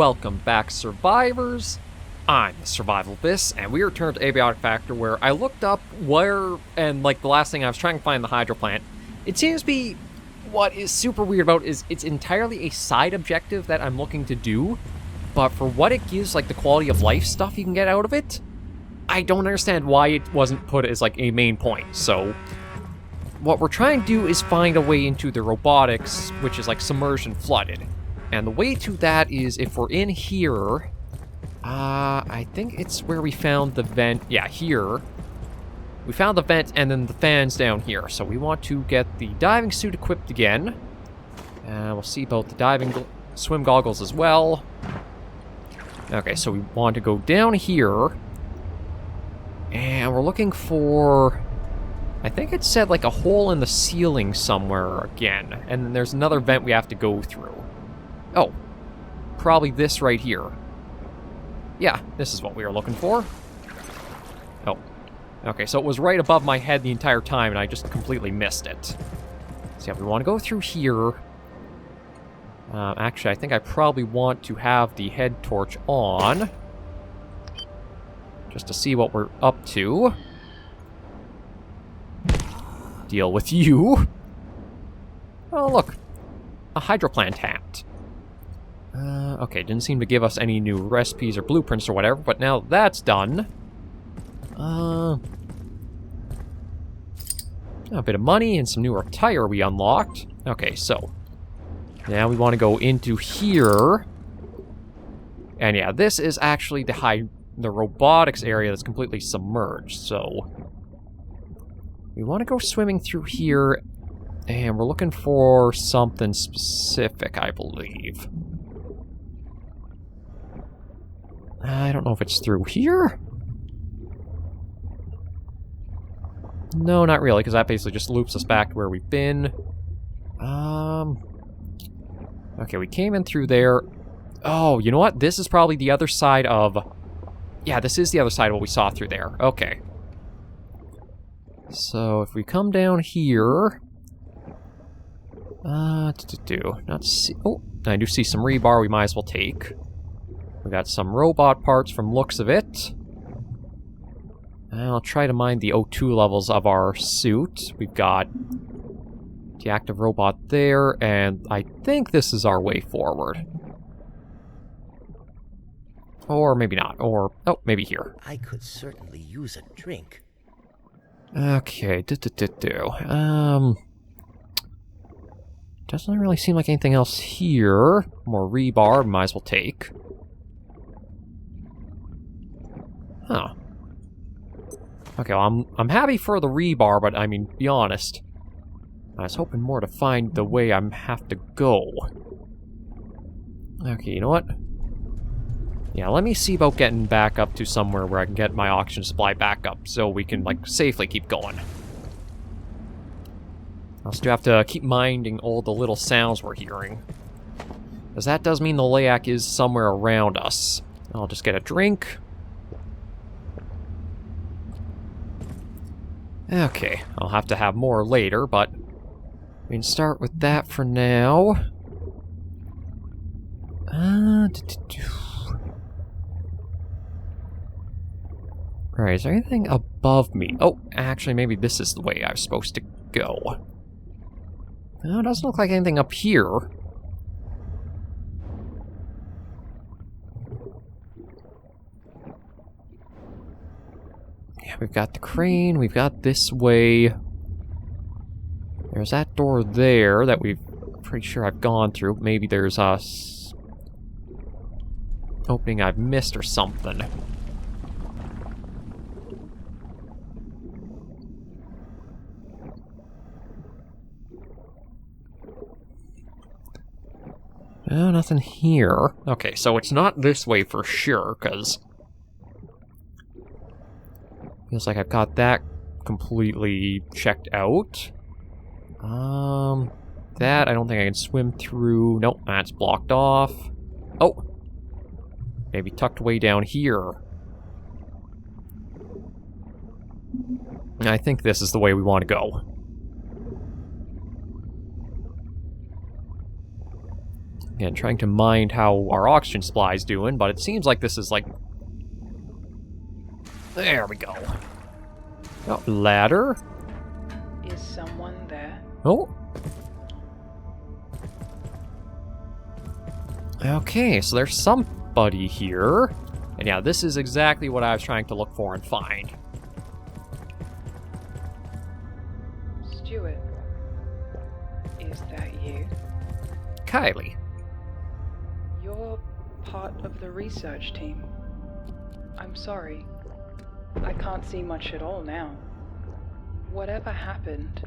welcome back, survivors. I'm the Survival Abyss, and we returned to Abiotic Factor, where I looked up where, and like the last thing I was trying to find the hydroplant. It seems to be, what is super weird about is it's entirely a side objective that I'm looking to do, but for what it gives, like the quality of life stuff you can get out of it, I don't understand why it wasn't put as like a main point. So what we're trying to do is find a way into the robotics, which is like submerged and flooded. And the way to that is if we're in here, I think it's where we found the vent. Yeah, here. We found the vent and then the fans down here. So we want to get the diving suit equipped again. We'll see about the diving swim goggles as well. Okay, so we want to go down here. And we're looking for, I think it said like a hole in the ceiling somewhere again. And then there's another vent we have to go through. Oh, probably this right here. Yeah, this is what we were looking for. Oh, okay, so it was right above my head the entire time, and I just completely missed it. So yeah, we want to go through here. Actually, I think I probably want to have the head torch on, just to see what we're up to. Deal with you. Oh, look, a hydroplant hat. Okay, didn't seem to give us any new recipes or blueprints or whatever, but now that's done. A bit of money and some newer tire we unlocked. Okay, so now we want to go into here. And yeah, this is actually the robotics area that's completely submerged, so we want to go swimming through here, and we're looking for something specific, I believe. I don't know if it's through here? No, not really, because that basically just loops us back to where we've been. Okay, we came in through there. Oh, you know what? This is probably the other side of... Yeah, this is the other side of what we saw through there. Okay. So, if we come down here... Not see... Oh, I do see some rebar we might as well take. We got some robot parts from looks of it. I'll try to mine the O2 levels of our suit. We've got the active robot there, and I think this is our way forward. Or maybe not, or, oh, maybe here. I could certainly use a drink. Okay, doesn't really seem like anything else here. More rebar, might as well take. Huh. Okay, well, I'm happy for the rebar, but I mean, be honest. I was hoping more to find the way I have to go. Okay, you know what? Yeah, let me see about getting back up to somewhere where I can get my oxygen supply back up so we can, like, safely keep going. I'll still have to keep minding all the little sounds we're hearing. Because that does mean the Leyak is somewhere around us. I'll just get a drink. Okay, I'll have to have more later, but we can start with that for now. Alright, is there anything above me? Oh, actually, maybe this is the way I was supposed to go. No, it doesn't look like anything up here. Yeah, we've got the crane, we've got this way. There's that door there that pretty sure I've gone through. Maybe there's a opening I've missed or something. Oh, nothing here. Okay, so it's not this way for sure, because feels like I've got that completely checked out. That I don't think I can swim through. Nope, that's blocked off. Oh! Maybe tucked way down here. I think this is the way we want to go. Again, trying to mind how our oxygen supply is doing, but it seems like this is like... There we go. Oh, ladder. Is someone there? Oh. Okay, so there's somebody here. And yeah, this is exactly what I was trying to look for and find. Stuart, is that you? Kylie. You're part of the research team. I'm sorry. I can't see much at all now. Whatever happened,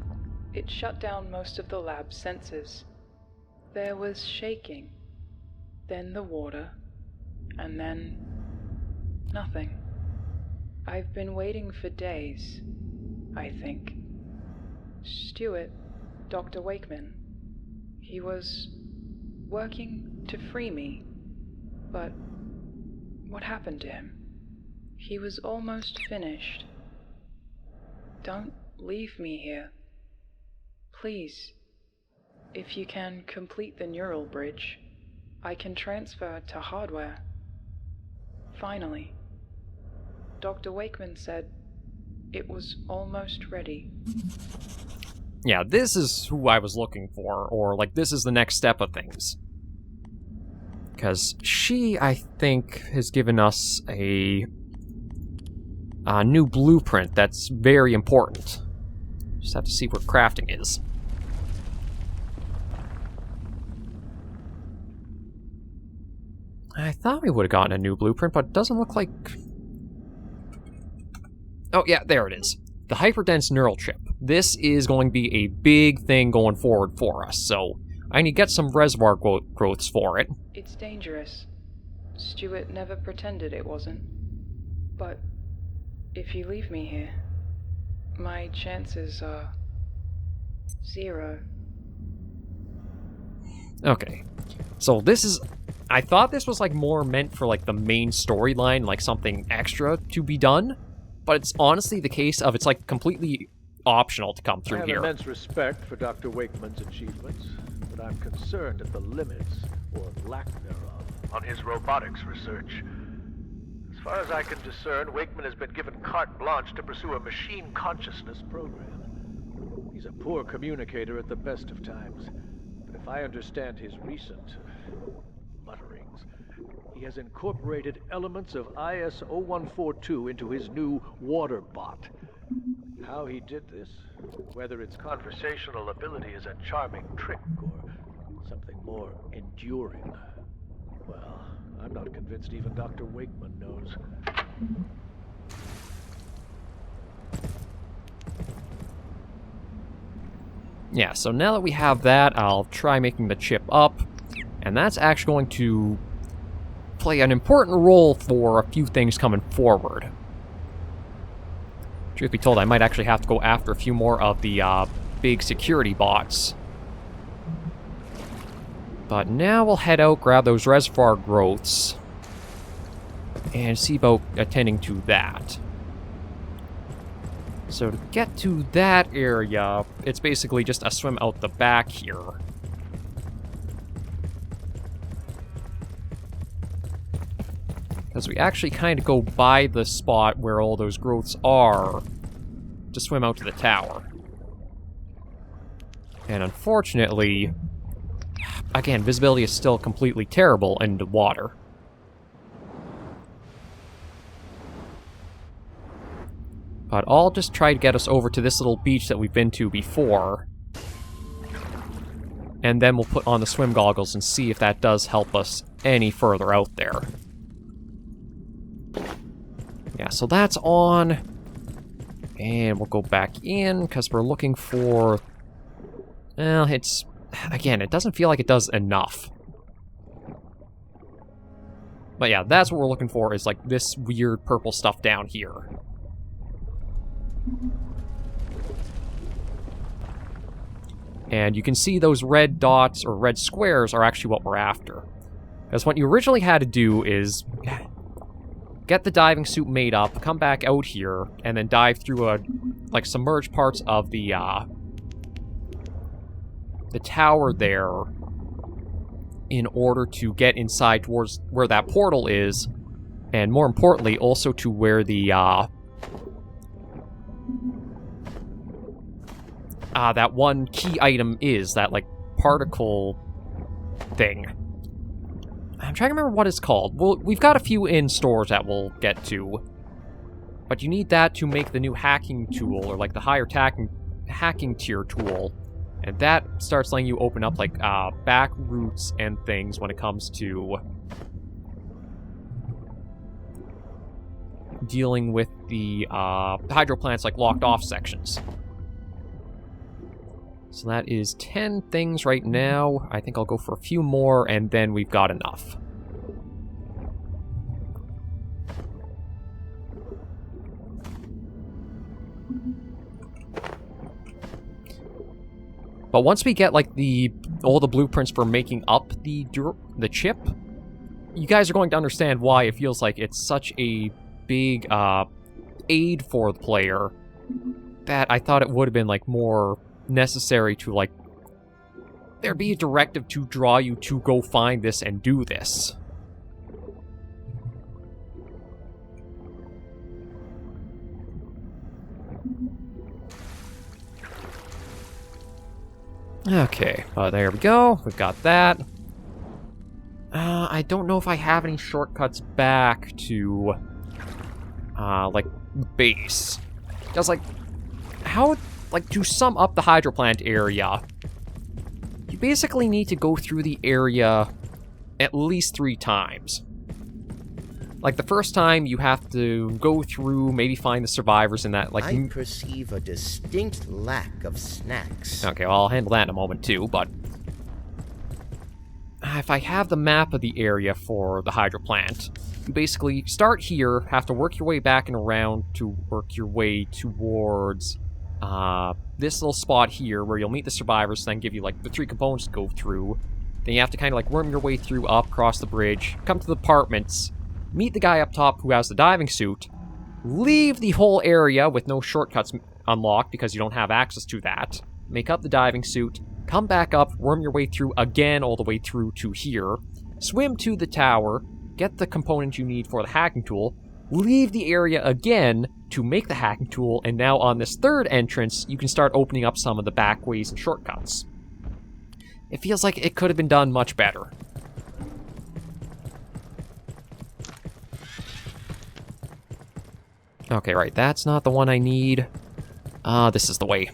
it shut down most of the lab's sensors. There was shaking, then the water, and then nothing. I've been waiting for days, I think. Stuart, Dr. Wakeman, he was working to free me, but what happened to him? He was almost finished. Don't leave me here. Please, if you can complete the neural bridge, I can transfer to hardware. Finally, Dr. Wakeman said it was almost ready. Yeah, this is who I was looking for, or like this is the next step of things. Because she, I think, has given us a new blueprint that's very important. Just have to see where crafting is. I thought we would have gotten a new blueprint, but it doesn't look like... Oh, yeah, there it is. The hyperdense neural chip. This is going to be a big thing going forward for us, so I need to get some reservoir growths for it. It's dangerous. Stuart never pretended it wasn't. But if you leave me here, my chances are 0. Okay. So this is... I thought this was like more meant for like the main storyline, like something extra to be done, but it's honestly the case of it's like completely optional to come through here. I have immense respect for Dr. Wakeman's achievements, but I'm concerned at the limits, or lack thereof, on his robotics research. As far as I can discern, Wakeman has been given carte blanche to pursue a machine consciousness program. He's a poor communicator at the best of times, but if I understand his recent mutterings, he has incorporated elements of IS-0142 into his new water bot. How he did this, whether its conversational ability is a charming trick or something more enduring, well, I'm not convinced even Dr. Wakeman knows. Yeah, so now that we have that, I'll try making the chip up, and that's actually going to play an important role for a few things coming forward. Truth be told, I might actually have to go after a few more of the big security bots. But now we'll head out, grab those reservoir growths, and see about attending to that. So to get to that area, it's basically just a swim out the back here. Because we actually kind of go by the spot where all those growths are to swim out to the tower. And unfortunately, again, visibility is still completely terrible in the water. But I'll just try to get us over to this little beach that we've been to before. And then we'll put on the swim goggles and see if that does help us any further out there. Yeah, so that's on. And we'll go back in, because we're looking for... Well, it's... Again, it doesn't feel like it does enough. But yeah, that's what we're looking for, is like this weird purple stuff down here. And you can see those red dots, or red squares, are actually what we're after. Because what you originally had to do is... get the diving suit made up, come back out here, and then dive through like submerged parts of the tower there, in order to get inside towards where that portal is, and more importantly, also to where the, that one key item is, that, like, particle thing. I'm trying to remember what it's called. Well, we've got a few in stores that we'll get to, but you need that to make the new hacking tool, or, like, the higher hacking tier tool, and that starts letting you open up, like, back routes and things when it comes to dealing with the hydroplant's, like, locked off sections. So that is 10 things right now. I think I'll go for a few more, and then we've got enough. But once we get, like, all the blueprints for making up the chip, you guys are going to understand why it feels like it's such a big aid for the player that I thought it would have been, like, more necessary to, like, there be a directive to draw you to go find this and do this. Okay, there we go. We've got that. I don't know if I have any shortcuts back to, like, base. Because, like, how... Like, to sum up the hydroplant area, you basically need to go through the area at least 3 times. Like, the first time, you have to go through, maybe find the survivors in that, like... I perceive a distinct lack of snacks. Okay, well, I'll handle that in a moment, too, but... if I have the map of the area for the hydroplant, you basically start here, have to work your way back and around to work your way towards... this little spot here where you'll meet the survivors, then give you, like, the 3 components to go through. Then you have to kind of, like, worm your way through, up, across the bridge, come to the apartments, meet the guy up top who has the diving suit, leave the whole area with no shortcuts unlocked because you don't have access to that, make up the diving suit, come back up, worm your way through again all the way through to here, swim to the tower, get the component you need for the hacking tool, leave the area again to make the hacking tool, and now on this third entrance, you can start opening up some of the back ways and shortcuts. It feels like it could have been done much better. Okay, right, that's not the one I need. This is the way.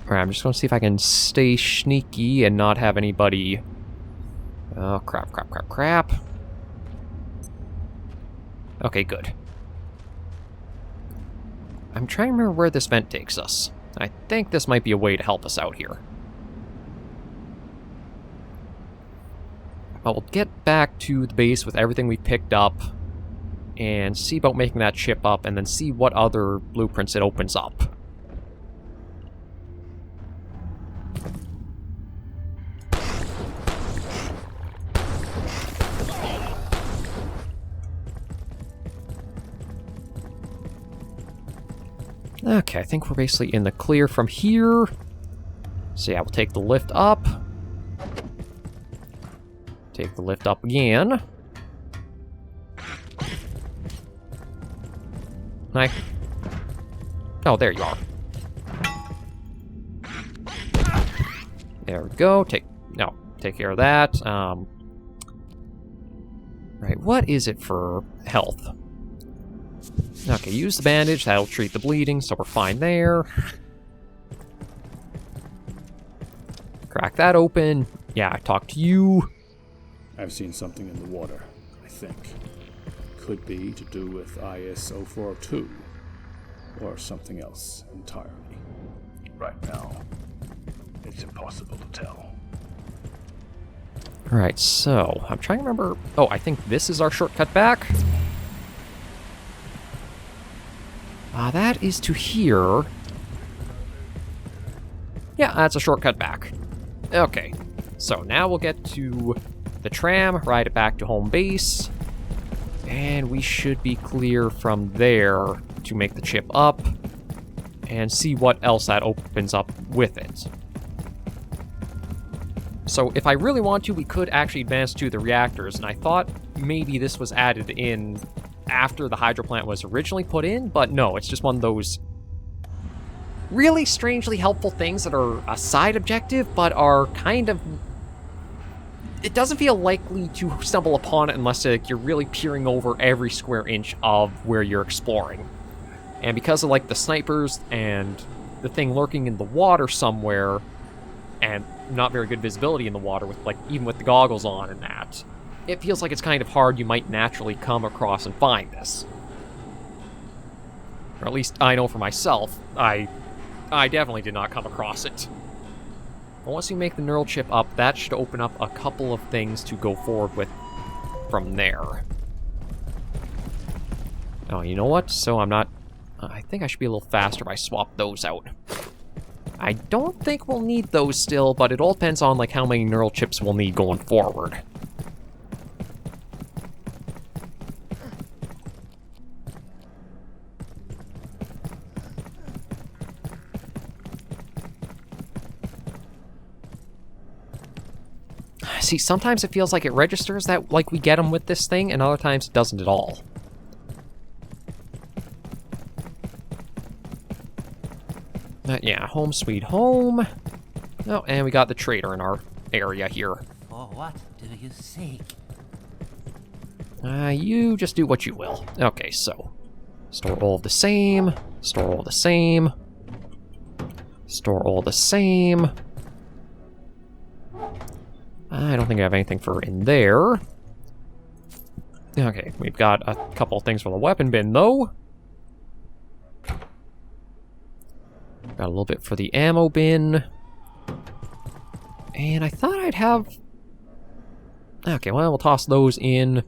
Alright, I'm just going to see if I can stay sneaky and not have anybody... Oh, crap. Okay, good. I'm trying to remember where this vent takes us. I think this might be a way to help us out here. But we'll get back to the base with everything we picked up and see about making that chip up and then see what other blueprints it opens up. Okay, I think we're basically in the clear from here. So yeah, we'll take the lift up. Take the lift up again. Oh, there you are. There we go. Take care of that. Right, what is it for health? Okay, use the bandage. That'll treat the bleeding, so we're fine there. Crack that open. Yeah, I talked to you. I've seen something in the water, I think. Could be to do with IS-0402, or something else entirely. Right now, it's impossible to tell. Alright, so, I'm trying to remember... Oh, I think this is our shortcut back. That is to here. Yeah, that's a shortcut back. Okay. So now we'll get to the tram, ride it back to home base, and we should be clear from there to make the chip up and see what else that opens up with it. So if I really want to, we could actually advance to the reactors, and I thought maybe this was added in after the hydroplant was originally put in, but no, it's just one of those really strangely helpful things that are a side objective, but are kind of... It doesn't feel likely to stumble upon it unless you're really peering over every square inch of where you're exploring. And because of like the snipers and the thing lurking in the water somewhere, and not very good visibility in the water with like even with the goggles on and that, it feels like it's kind of hard you might naturally come across and find this. Or at least I know for myself, I definitely did not come across it. But once you make the neural chip up, that should open up a couple of things to go forward with from there. Oh, you know what? So I'm not... I think I should be a little faster if I swap those out. I don't think we'll need those still, but it all depends on like how many neural chips we'll need going forward. See, sometimes it feels like it registers that like we get them with this thing, and other times it doesn't at all. Yeah, home sweet home. Oh, and we got the trader in our area here. For what do you seek? You just do what you will. Okay, so store all the same, store all the same, store all the same. I don't think I have anything for in there. Okay, we've got a couple of things for the weapon bin, though. Got a little bit for the ammo bin. And I thought I'd have... Okay, well, we'll toss those in.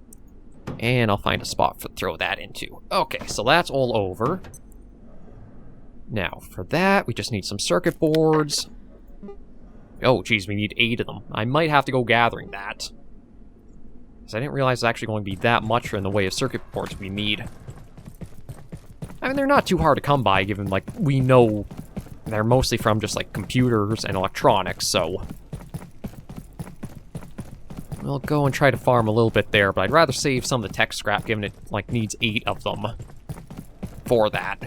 And I'll find a spot to throw that into. Okay, so that's all over. Now, for that, we just need some circuit boards. Oh, geez, we need 8 of them. I might have to go gathering that. Because I didn't realize it's actually going to be that much in the way of circuit boards we need. I mean, they're not too hard to come by, given, like, we know they're mostly from just, like, computers and electronics, so... We'll go and try to farm a little bit there, but I'd rather save some of the tech scrap, given it, like, needs 8 of them for that.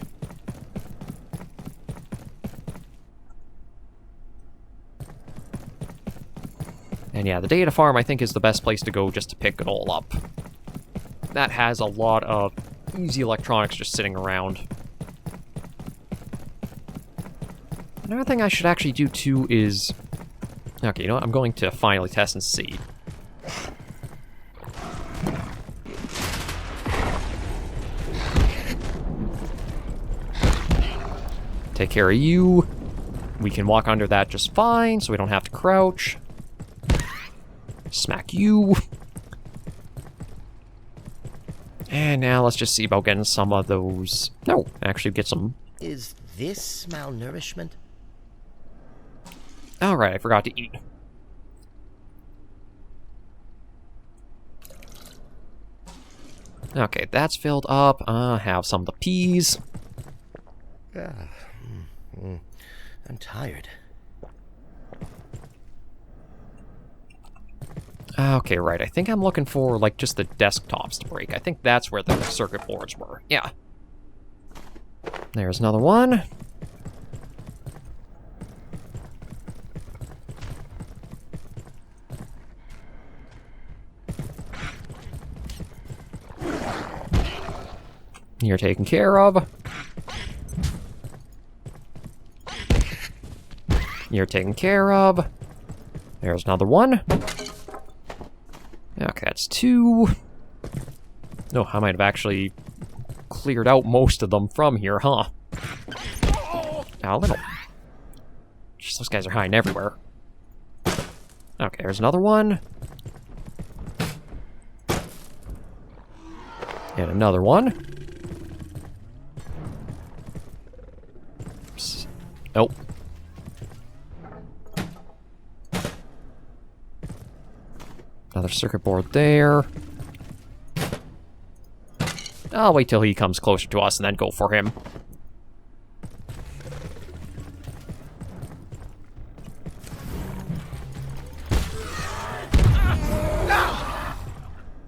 And yeah, the data farm, I think, is the best place to go just to pick it all up. That has a lot of easy electronics just sitting around. Another thing I should actually do, too, is... Okay, you know what? I'm going to finally test and see. Take care of you. We can walk under that just fine, so we don't have to crouch. Smack you. And now let's just see about getting some of those... No, actually get some... Is this malnourishment? Alright, I forgot to eat. Okay, that's filled up. Have some of the peas. I'm tired. Okay, right. I think I'm looking for, like, just the desktops to break. I think that's where the circuit boards were. Yeah. There's another one. You're taken care of. You're taken care of. There's another one. Okay, that's 2. No, I might have actually cleared out most of them from here, huh? Ow, little. Jeez, those guys are hiding everywhere. Okay, there's another one. And another one. Oh. Another circuit board there. I'll wait till he comes closer to us and then go for him.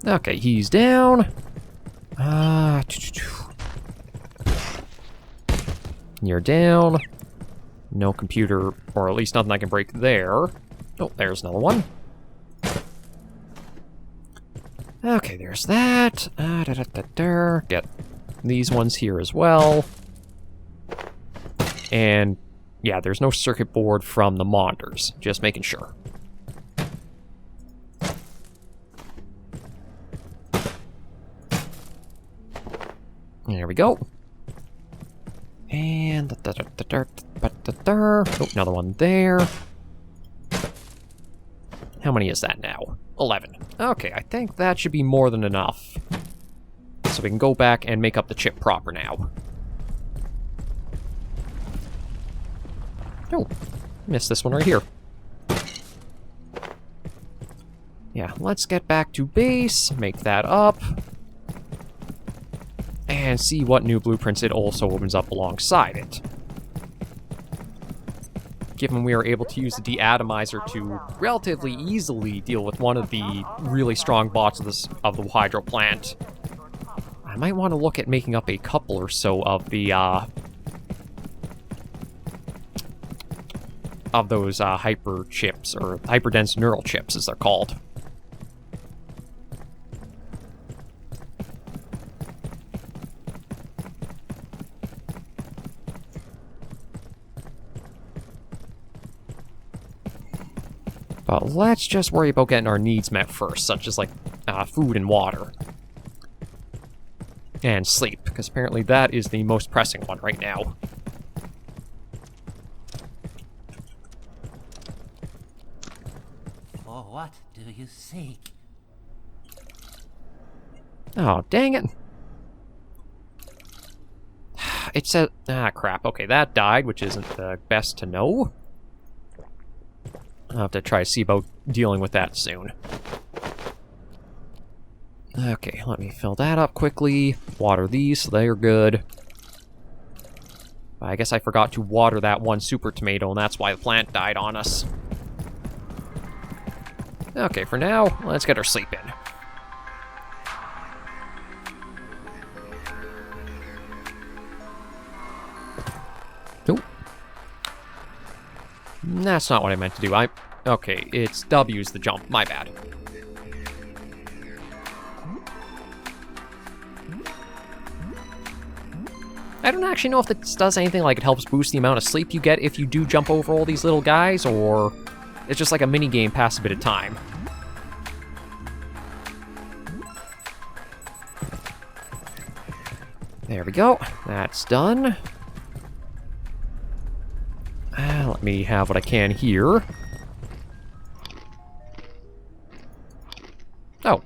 Okay, he's down. You're down. No computer, or at least nothing I can break there. Oh, there's another one. Okay, there's that. Get these ones here as well. And, yeah, there's no circuit board from the monitors. Just making sure. There we go. And... Oh, another one there. How many is that now? 11. Okay, I think that should be more than enough. So we can go back and make up the chip proper now. Oh, missed this one right here. Yeah, let's get back to base, make that up, and see what new blueprints it also opens up alongside it. Given we are able to use the deatomizer to relatively easily deal with one of the really strong bots of the hydro plant, I might want to look at making up a couple or so of the of those hyper chips, or hyperdense neural chips as they're called. But let's just worry about getting our needs met first, such as, like, food and water. And sleep, because apparently that is the most pressing one right now. For what do you seek? Oh, dang it. It said... Ah, crap. Okay, that died, which isn't the best to know. I'll have to try to see about dealing with that soon. Okay, let me fill that up quickly. Water these so they're good. I guess I forgot to water that one super tomato, and that's why the plant died on us. Okay, for now, let's get our sleep in. Nope. That's not what I meant to do. Okay, it's W's the jump. My bad. I don't actually know if this does anything, like it helps boost the amount of sleep you get if you do jump over all these little guys, or it's just like a mini-game pass a bit of time. There we go. That's done. Let me have what I can here. Oh.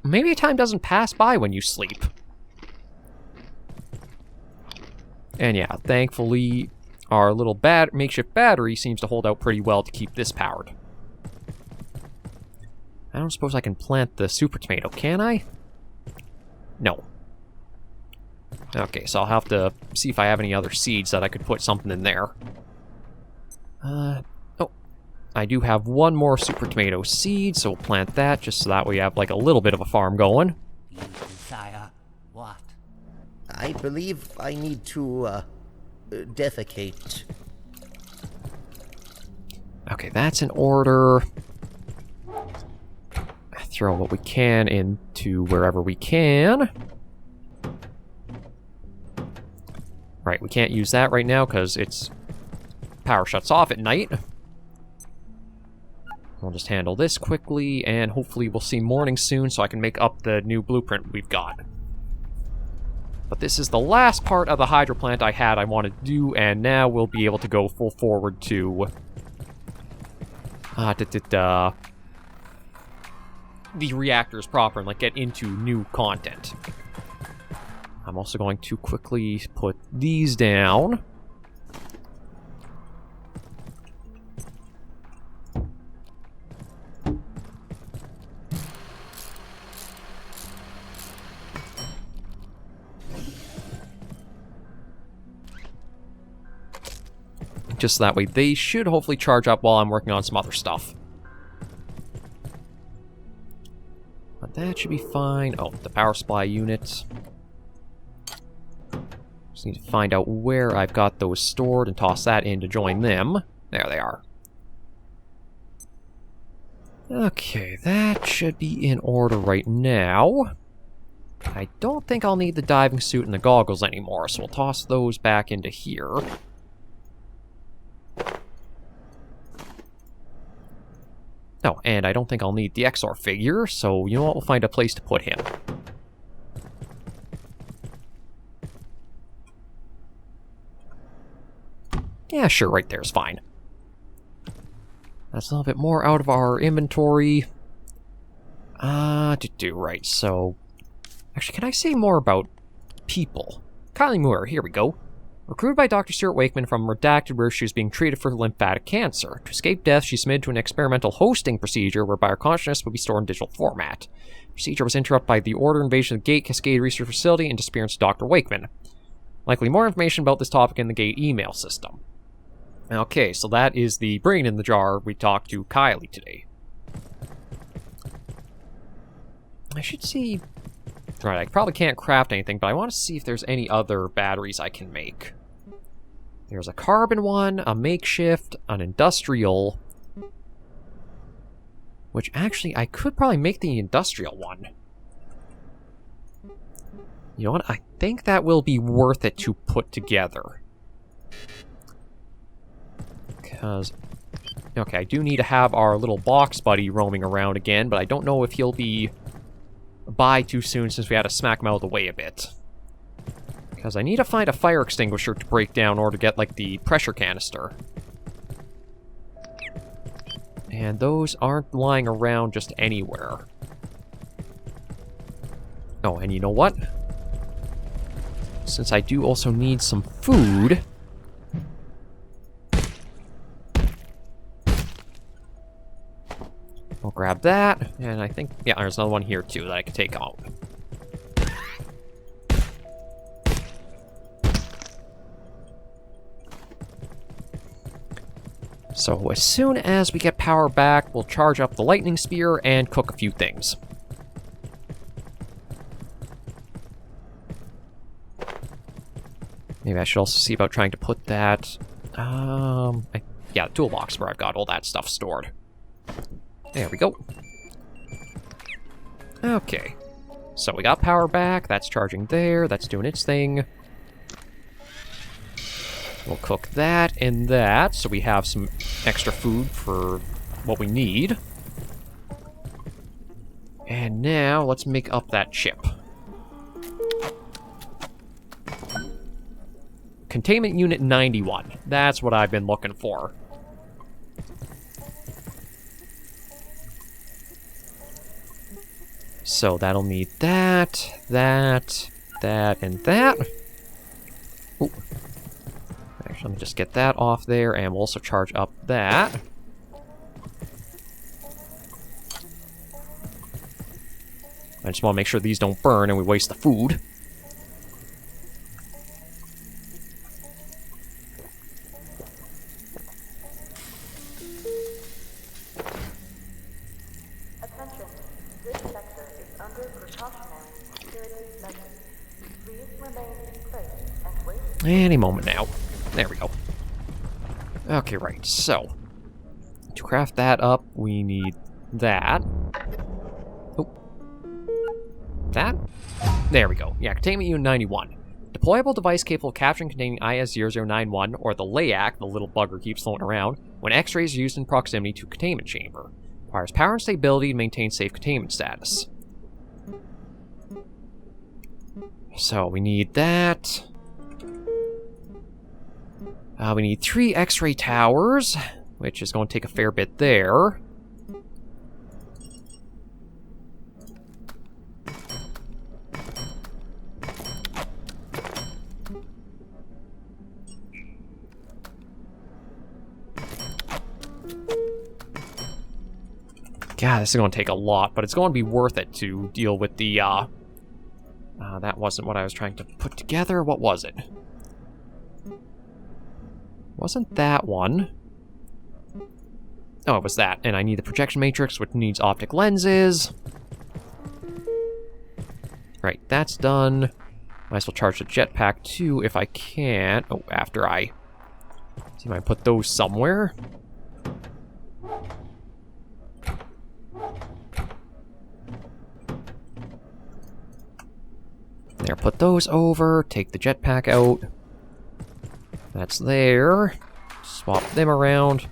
Maybe time doesn't pass by when you sleep. And yeah, thankfully, our little makeshift battery seems to hold out pretty well to keep this powered. I don't suppose I can plant the super tomato, can I? No. Okay, so I'll have to see if I have any other seeds that I could put something in there. Oh, I do have one more super tomato seed, so we'll plant that just so that we have like a little bit of a farm going. You desire what? I believe I need to, defecate. Okay, that's in order. Throw what we can into wherever we can. Right, we can't use that right now because its power shuts off at night. We'll just handle this quickly, and hopefully we'll see morning soon so I can make up the new blueprint we've got. But this is the last part of the hydro plant I wanted to do, and now we'll be able to go full forward to... the reactors proper and like get into new content. I'm also going to quickly put these down. just that way they should hopefully charge up while I'm working on some other stuff. But that should be fine. Oh, the power supply unit. Just need to find out where I've got those stored and toss that in to join them. There they are. Okay, that should be in order right now. I don't think I'll need the diving suit and the goggles anymore, so we'll toss those back into here. Oh, and I don't think I'll need the XOR figure, so you know what, we'll find a place to put him. Yeah, sure, right there's fine. That's a little bit more out of our inventory. Right, so... Actually, can I say more about people? Kylie Moore, here we go. Recruited by Dr. Stuart Wakeman from Redacted, where she was being treated for lymphatic cancer. To escape death, she submitted to an experimental hosting procedure whereby her consciousness would be stored in digital format. The procedure was interrupted by the order invasion of the Gate Cascade Research Facility and disappearance of Dr. Wakeman. Likely more information about this topic in the Gate email system. Okay, so that is the brain in the jar we talked to Kylie today. I should see... Right, I probably can't craft anything, but I want to see if there's any other batteries I can make. There's a carbon one, a makeshift, an industrial... Which actually, I could probably make the industrial one. You know what? I think that will be worth it to put together. Because... Okay, I do need to have our little box buddy roaming around again, but I don't know if he'll be by too soon since we had to smack him out of the way a bit. Because I need to find a fire extinguisher to break down or to get, like, the pressure canister. And those aren't lying around just anywhere. Oh, and you know what? Since I do also need some food... I'll grab that, and I think... Yeah, there's another one here, too, that I can take out. So, as soon as we get power back, we'll charge up the lightning spear and cook a few things. Maybe I should also see about trying to put that... yeah, the toolbox where I've got all that stuff stored. There we go. Okay. So we got power back, that's charging there, that's doing its thing. We'll cook that and that, so we have some extra food for what we need. And now, let's make up that chip. Containment Unit 91. That's what I've been looking for. So that'll need that, that, and that. Ooh. Actually, let me just get that off there, and we'll also charge up that. I just want to make sure these don't burn and we waste the food. Attention, this sector is under precautionary security measures. Please remain in place and wait. Any moment now. There we go. Okay, right, so. To craft that up, we need that. Oh. That? There we go. Yeah, Containment Unit 91. Deployable device capable of capturing containing IS-0091, or the Leyak, the little bugger keeps floating around, when X-rays are used in proximity to containment chamber. Requires power and stability to maintain safe containment status. So, we need that. We need 3 X-ray towers, which is going to take a fair bit there. God, this is going to take a lot, but it's going to be worth it to deal with the, that wasn't what I was trying to put together. What was it? Wasn't that one. Oh, it was that. And I need the projection matrix, which needs optic lenses. Right, that's done. Might as well charge the jetpack too if I can. Oh, after I... See if I can put those somewhere. There, put those over. Take the jetpack out. That's there. Swap them around.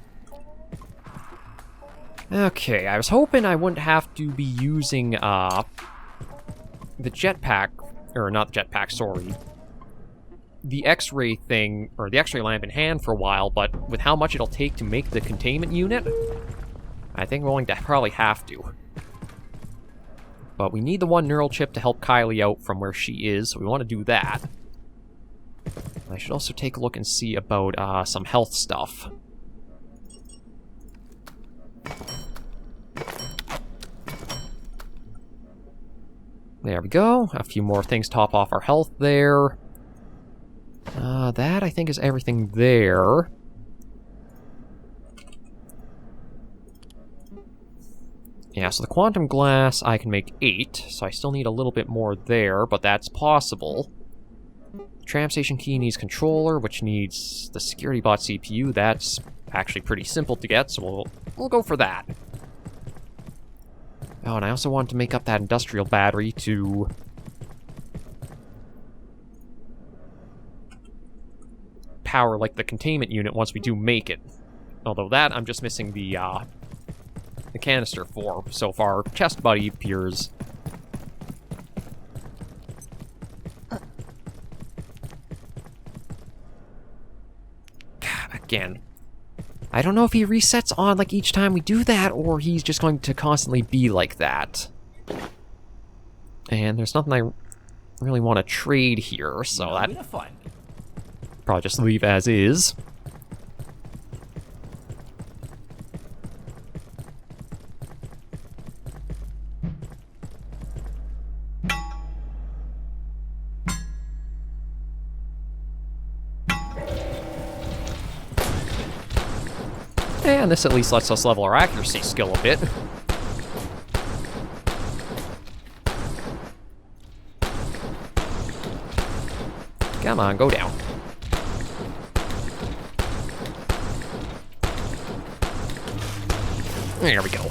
Okay, I was hoping I wouldn't have to be using, the jetpack, or not the jetpack, sorry. The X-ray thing, or the X-ray lamp in hand for a while, but with how much it'll take to make the containment unit, I think I'm going to probably have to. But we need the one neural chip to help Kylie out from where she is, so we want to do that. I should also take a look and see about some health stuff. There we go. A few more things top off our health there. That, I think, is everything there. Yeah, so the quantum glass, I can make 8, so I still need a little bit more there, but that's possible. Tram station key needs controller, which needs the security bot CPU. That's actually pretty simple to get, so we'll go for that. Oh, and I also wanted to make up that industrial battery to... power, like, the containment unit once we do make it. Although that, I'm just missing the canister for so far. Chest buddy appears. Again, I don't know if he resets on, like, each time we do that, or he's just going to constantly be like that. And there's nothing I really want to trade here, so that... probably just leave as is. And this at least lets us level our accuracy skill a bit. Come on, go down. There we go.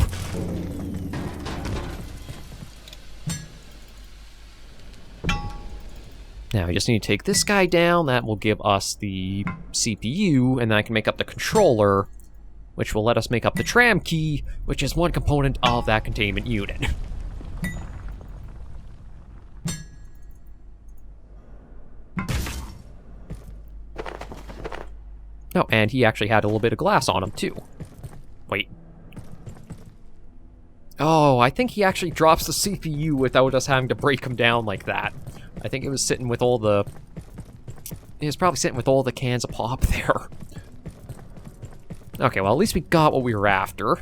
Now we just need to take this guy down. That will give us the CPU, and then I can make up the controller, which will let us make up the tram key, which is one component of that containment unit. Oh, and he actually had a little bit of glass on him, too. Wait. Oh, I think he actually drops the CPU without us having to break him down like that. I think it was sitting with all the... He was probably sitting with all the cans of pop there. Okay, well, at least we got what we were after.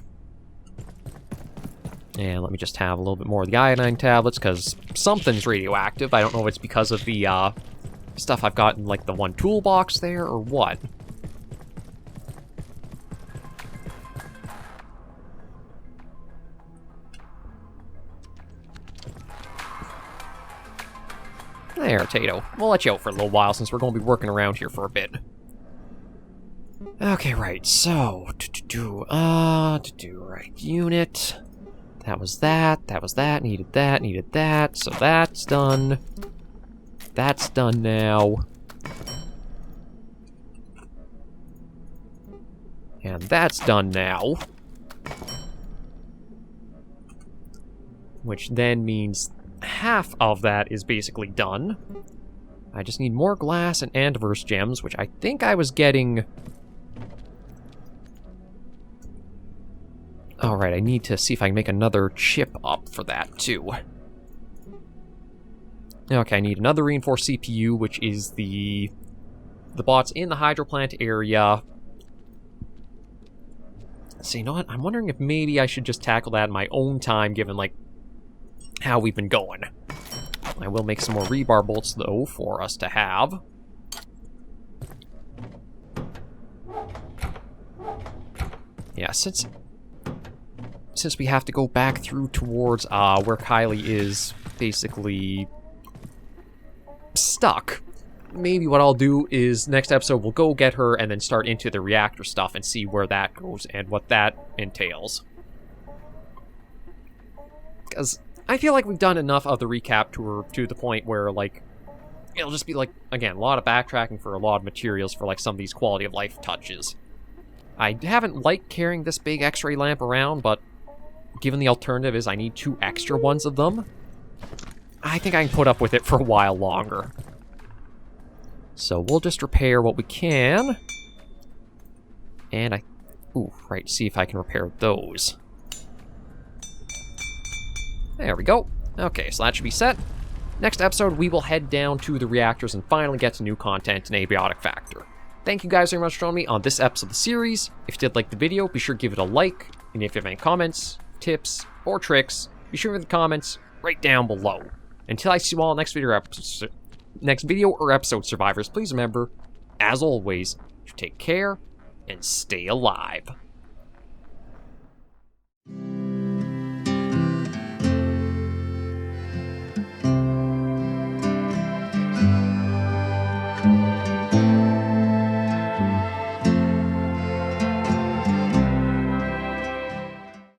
And let me just have a little bit more of the iodine tablets, because something's radioactive. I don't know if it's because of the stuff I've got in, like, the one toolbox there, or what. There, Tato. We'll let you out for a little while, since we're going to be working around here for a bit. Okay, right, so... right, unit... That was that, needed that, so that's done. That's done now. And that's done now. Which then means half of that is basically done. I just need more glass and antiverse gems, which I think I was getting... Alright, I need to see if I can make another chip up for that, too. Okay, I need another reinforced CPU, which is the bots in the hydroplant area. So, you know what? I'm wondering if maybe I should just tackle that in my own time, given, like, how we've been going. I will make some more rebar bolts, though, for us to have. Yeah, since we have to go back through towards where Kylie is basically stuck, maybe what I'll do is next episode we'll go get her and then start into the reactor stuff and see where that goes and what that entails. Because I feel like we've done enough of the recap tour to the point where, like, it'll just be, like, again, a lot of backtracking for a lot of materials for, like, some of these quality of life touches. I haven't liked carrying this big X-ray lamp around, but given the alternative is I need 2 extra ones of them, I think I can put up with it for a while longer. So we'll just repair what we can. And ooh, right, see if I can repair those. There we go. Okay, so that should be set. Next episode, we will head down to the reactors and finally get to new content in Abiotic Factor. Thank you guys very much for joining me on this episode of the series. If you did like the video, be sure to give it a like. And if you have any comments, tips, or tricks, be sure to leave the comments right down below. Until I see you all next video or episode, survivors, please remember, as always, to take care and stay alive.